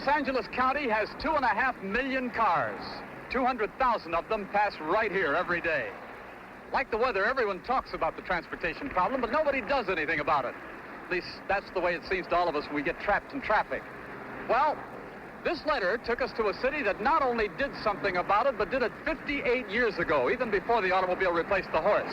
Angeles County has 2.5 million cars. 200,000 of them pass right here every day. Like the weather, everyone talks about the transportation problem, but nobody does anything about it. At least that's the way it seems to all of us when we get trapped in traffic. Well, this letter took us to a city that not only did something about it, but did it 58 years ago, even before the automobile replaced the horse.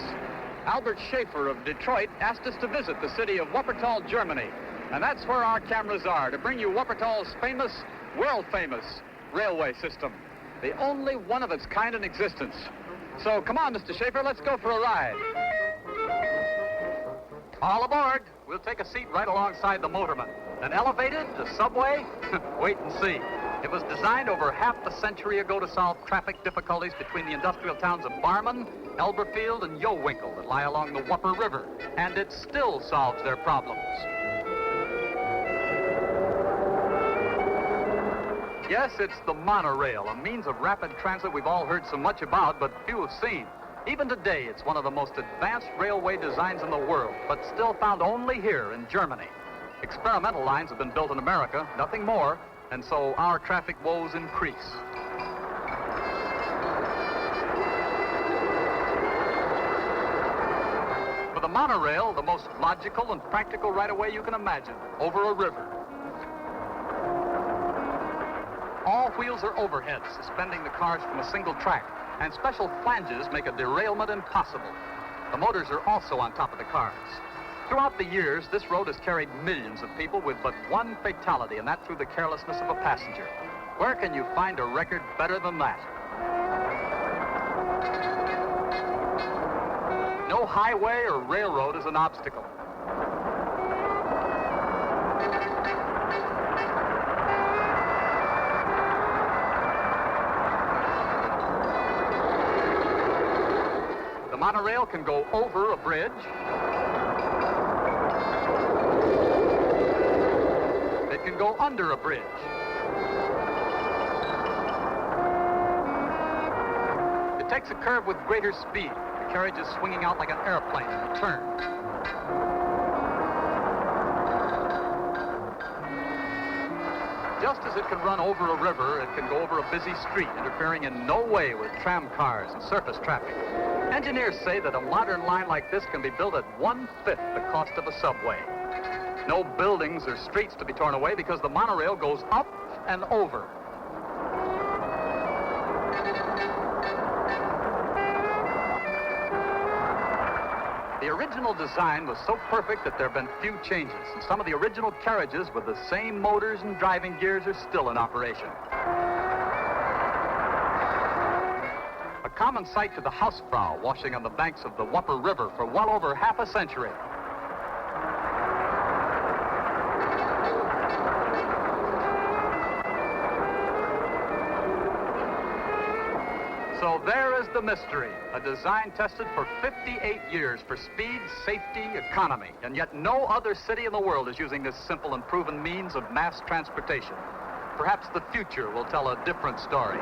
Albert Schaefer of Detroit asked us to visit the city of Wuppertal, Germany. And that's where our cameras are, to bring you Wuppertal's famous, world-famous railway system. The only one of its kind in existence. So come on, Mr. Schaefer, let's go for a ride. All aboard. We'll take a seat right alongside the motorman. An elevated, a subway? Wait and see. It was designed over half a century ago to solve traffic difficulties between the industrial towns of Barmen, Elberfeld, and Vohwinkel that lie along the Wupper River. And it still solves their problems. Yes, it's the monorail, a means of rapid transit we've all heard so much about, but few have seen. Even today, it's one of the most advanced railway designs in the world, but still found only here in Germany. Experimental lines have been built in America, nothing more, and so our traffic woes increase. For the monorail, the most logical and practical right-of-way you can imagine, over a river. All wheels are overhead, suspending the cars from a single track, and special flanges make a derailment impossible. The motors are also on top of the cars. Throughout the years, this road has carried millions of people with but one fatality, and that through the carelessness of a passenger. Where can you find a record better than that? No highway or railroad is an obstacle. The monorail can go over a bridge. It can go under a bridge. It takes a curve with greater speed. The carriage is swinging out like an airplane in a turn. Just as it can run over a river, it can go over a busy street, interfering in no way with tram cars and surface traffic. Engineers say that a modern line like this can be built at 1/5 the cost of a subway. No buildings or streets to be torn away because the monorail goes up and over. The original design was so perfect that there have been few changes, and some of the original carriages with the same motors and driving gears are still in operation. A common sight to the Hausfrau washing on the banks of the Wupper River for well over half a century. So there is the mystery, a design tested for 58 years for speed, safety, economy, and yet no other city in the world is using this simple and proven means of mass transportation. Perhaps the future will tell a different story.